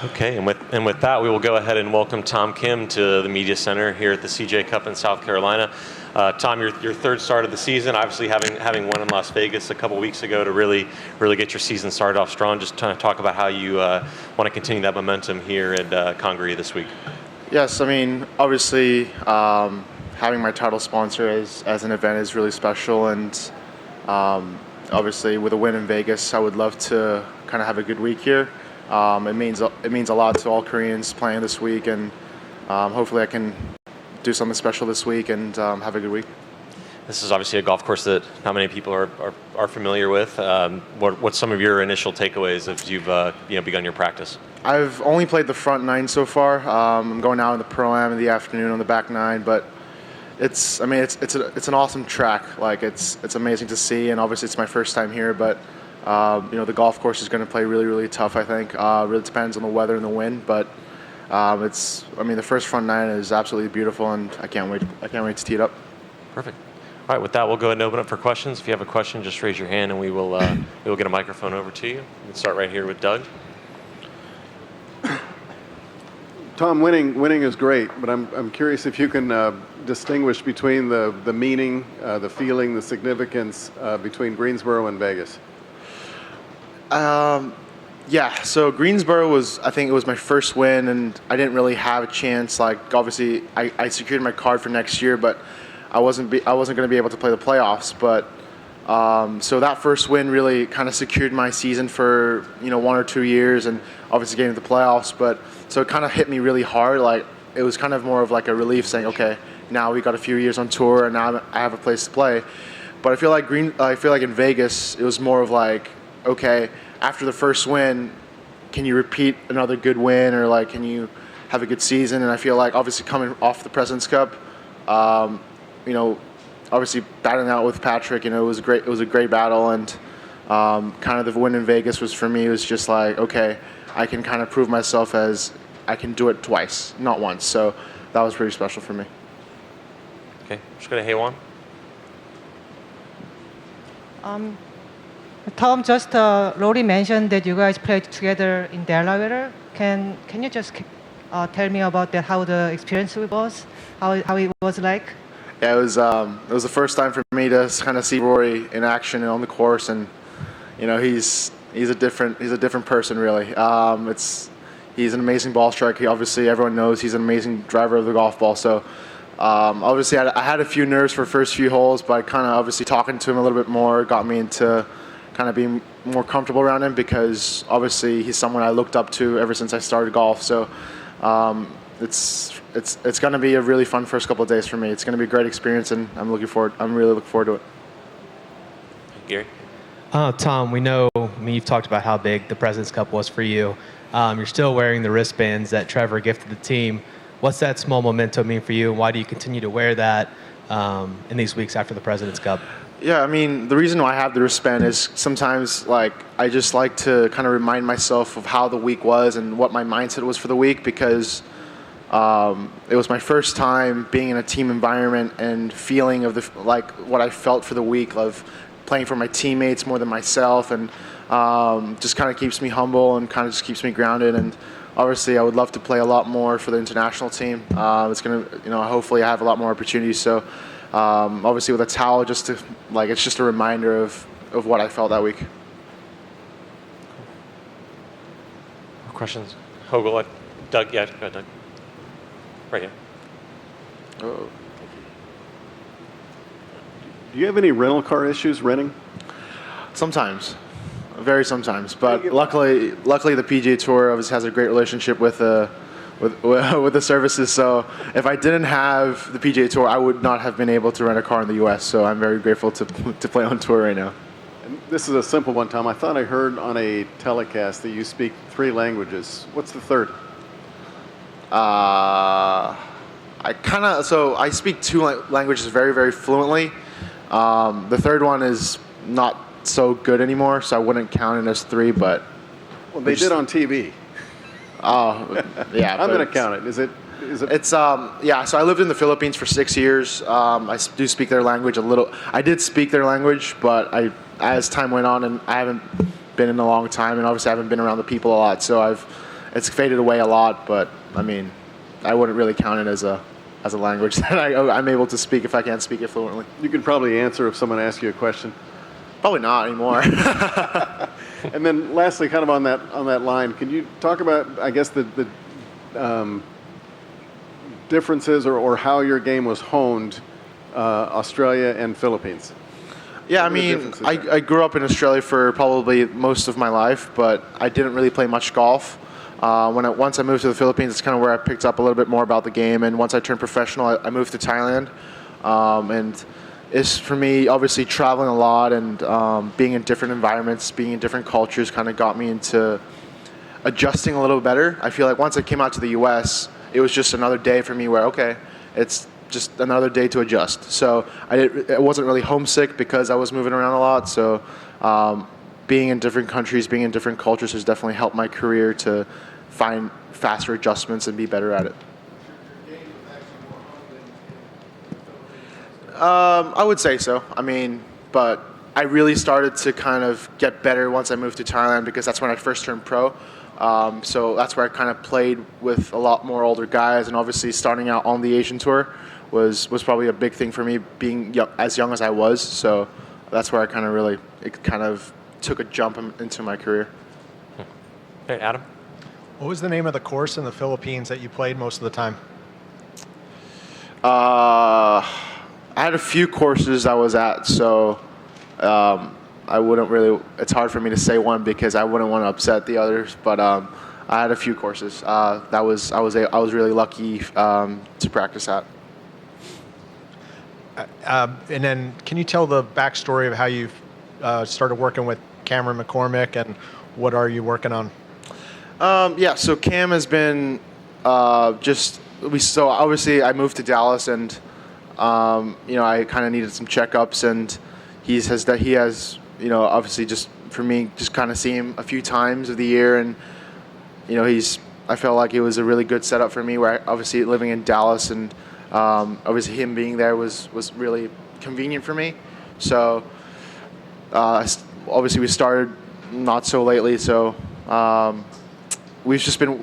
Okay, and with that, we will go ahead and welcome Tom Kim to the Media Center here at the CJ Cup in South Carolina. Tom, your third start of the season, obviously having won in Las Vegas a couple weeks ago to really get your season started off strong. Just trying to talk about how you want to continue that momentum here at Congaree this week. Yes, I mean, obviously, having my title sponsor as an event is really special, and obviously with a win in Vegas, I would love to kind of have a good week here. It means a lot to all Koreans playing this week, and hopefully I can do something special this week and have a good week. This is obviously a golf course that not many people are familiar with. What's some of your initial takeaways as you've begun your practice? I've only played the front nine so far. I'm going out in the Pro-Am in the afternoon on the back nine, but it's an awesome track. Like it's amazing to see, and obviously it's my first time here, but the golf course is going to play really, really tough, I think. Really depends on the weather and the wind, but the first front nine is absolutely beautiful, and I can't wait to tee it up. Perfect. All right, with that, we'll go ahead and open up for questions. If you have a question, just raise your hand, and we will get a microphone over to you. We can start right here with Doug. Tom, winning is great, but I'm curious if you can distinguish between the meaning, the feeling, the significance between Greensboro and Vegas. Yeah, so Greensboro I think it was my first win, and I didn't really have a chance. Like, obviously, I secured my card for next year, but I wasn't going to be able to play the playoffs. But so that first win really kind of secured my season for 1 or 2 years, and obviously getting to the playoffs. But so it kind of hit me really hard. Like, it was kind of more of like a relief, saying, okay, now we got a few years on tour, and now I have a place to play. But I feel like in Vegas, it was more of like, okay, after the first win, can you repeat another good win, or like, can you have a good season? And I feel like obviously coming off the President's Cup, obviously battling out with Patrick, it was a great battle, and kind of the win in Vegas was, for me, it was just like, okay, I can kind of prove myself as I can do it twice, not once. So that was pretty special for me. Okay, just go to Haywan. Tom, just Rory mentioned that you guys played together in Delaware. Can you just tell me about that? How the experience was? How it was like? Yeah, it was the first time for me to kind of see Rory in action and on the course, and he's a different person, really. He's an amazing ball striker. Obviously, everyone knows he's an amazing driver of the golf ball. So obviously, I had a few nerves for the first few holes, but kind of obviously talking to him a little bit more got me into kind of being more comfortable around him, because obviously he's someone I looked up to ever since I started golf. So it's going to be a really fun first couple of days for me. It's going to be a great experience, and I'm really looking forward to it. Gary? Tom, we know, you've talked about how big the President's Cup was for you. You're still wearing the wristbands that Trevor gifted the team. What's that small memento mean for you, and why do you continue to wear that in these weeks after the President's Cup? Yeah, the reason why I have the wristband is sometimes, like, I just like to kind of remind myself of how the week was and what my mindset was for the week, because it was my first time being in a team environment and feeling of what I felt for the week of playing for my teammates more than myself, and just kind of keeps me humble and kind of just keeps me grounded. And obviously, I would love to play a lot more for the international team. It's gonna, hopefully, I have a lot more opportunities. So. Obviously, with a towel, it's just a reminder of what I felt that week. Questions? Hogel, Doug, yeah, go ahead, Doug. Right here. Oh. Do you have any rental car issues renting? Sometimes, very sometimes. But luckily, the PGA Tour obviously has a great relationship with the services. So if I didn't have the PGA Tour, I would not have been able to rent a car in the U.S. So I'm very grateful to play on tour right now. And this is a simple one, Tom. I thought I heard on a telecast that you speak 3 languages. What's the third? I speak 2 languages very, very fluently. The third one is not so good anymore, so I wouldn't count it as 3. But they did on TV. Oh, yeah. I'm going to count it. Is it? It's yeah. So I lived in the Philippines for 6 years. I do speak their language a little. I did speak their language, but as time went on, and I haven't been in a long time, and obviously I haven't been around the people a lot. So it's faded away a lot. But I mean, I wouldn't really count it as a language that I'm able to speak if I can't speak it fluently. You could probably answer if someone asks you a question. Probably not anymore. And then lastly, kind of on that line, can you talk about, I guess, the differences or how your game was honed, Australia and Philippines? Yeah, I mean, I grew up in Australia for probably most of my life, but I didn't really play much golf. Once I moved to the Philippines, it's kind of where I picked up a little bit more about the game. And once I turned professional, I moved to Thailand. And it's, for me, obviously traveling a lot and being in different environments, being in different cultures kind of got me into adjusting a little better. I feel like once I came out to the U.S., it was just another day for me where, okay, it's just another day to adjust. So I wasn't really homesick because I was moving around a lot. So being in different countries, being in different cultures has definitely helped my career to find faster adjustments and be better at it. I would say so. I mean, but I really started to kind of get better once I moved to Thailand because that's when I first turned pro. So that's where I kind of played with a lot more older guys, and obviously starting out on the Asian tour was probably a big thing for me, being as young as I was. So that's where I kind of took a jump into my career. Hey, Adam? What was the name of the course in the Philippines that you played most of the time? I had a few courses I was at, so I wouldn't really. It's hard for me to say one because I wouldn't want to upset the others. But I had a few courses. I was really lucky to practice at. And then, can you tell the backstory of how you started working with Cameron McCormick, and what are you working on? Yeah, so Cam has been so obviously I moved to Dallas, and I kind of needed some checkups, and he has obviously just for me just kind of see him a few times of the year, and I felt like it was a really good setup for me where obviously living in Dallas and obviously him being there was really convenient for me. So obviously we started not so lately, so we've just been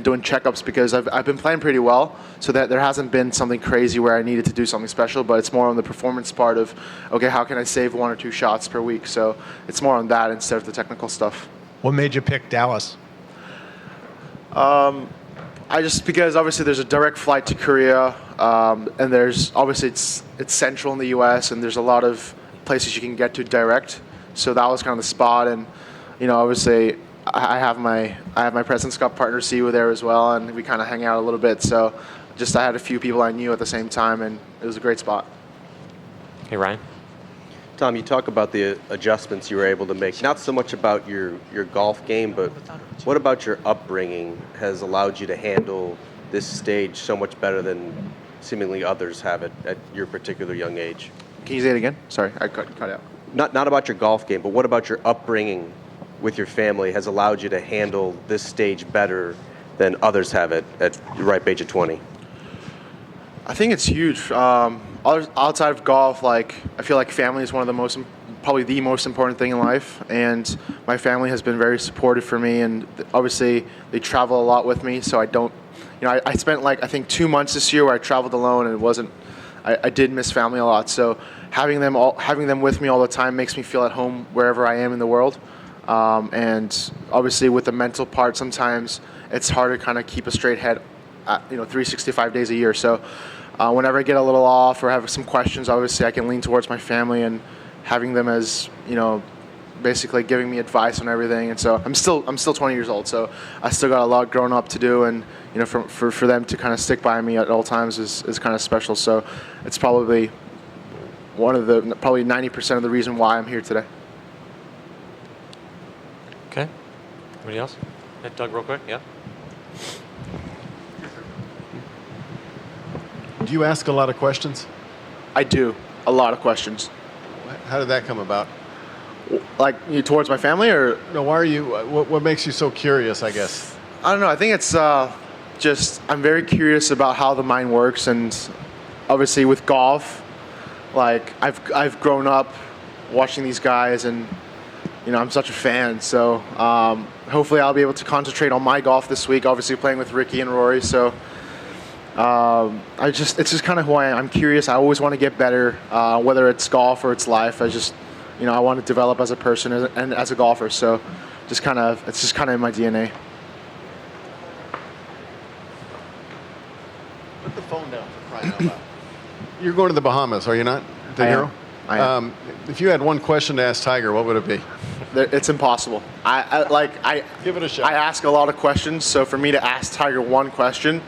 doing checkups because I've been playing pretty well, so that there hasn't been something crazy where I needed to do something special, but it's more on the performance part of, okay, how can I save 1 or 2 shots per week? So it's more on that instead of the technical stuff. What made you pick Dallas? Because obviously there's a direct flight to Korea, and there's obviously it's central in the U.S. and there's a lot of places you can get to direct. So that was kind of the spot, and obviously I have my President's Cup partner Siwa there as well, and we kind of hang out a little bit. So I had a few people I knew at the same time, and it was a great spot. Hey, Ryan? Tom, you talk about the adjustments you were able to make. Not so much about your golf game, but what about your upbringing has allowed you to handle this stage so much better than seemingly others have it at your particular young age? Can you say it again? Sorry, I cut out. Not about your golf game, but what about your upbringing with your family has allowed you to handle this stage better than others have it at the ripe age of 20? I think it's huge. Outside of golf, I feel like family is probably the most important thing in life, and my family has been very supportive for me, and obviously they travel a lot with me, so I don't, I spent I think 2 months this year where I traveled alone, and I did miss family a lot, so having them with me all the time makes me feel at home wherever I am in the world. And obviously with the mental part, sometimes it's hard to kind of keep a straight head, 365 days a year. So whenever I get a little off or have some questions, obviously I can lean towards my family and having them as, basically giving me advice on everything. And so I'm still 20 years old, so I still got a lot growing up to do. And, for them to kind of stick by me at all times is kind of special. So it's probably probably 90% of the reason why I'm here today. Okay. Anybody else? Hey, Doug, real quick. Yeah. Do you ask a lot of questions? I do. A lot of questions. How did that come about? Towards my family, or? No, why are you, what makes you so curious, I guess? I don't know. I think it's I'm very curious about how the mind works, and obviously with golf, I've grown up watching these guys, and I'm such a fan. So hopefully I'll be able to concentrate on my golf this week. Obviously playing with Ricky and Rory. So it's just kind of who I am. I'm curious. I always want to get better, whether it's golf or it's life. I want to develop as a person and as a golfer. So it's just kind of in my DNA. Put the phone down for crying out loud. You're going to the Bahamas, are you not? The I am. hero? I am. If you had one question to ask Tiger, what would it be? It's impossible. I Give it a shot. I ask a lot of questions, so for me to ask Tiger one question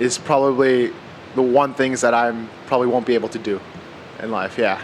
is probably the one things that I probably won't be able to do in life. Yeah.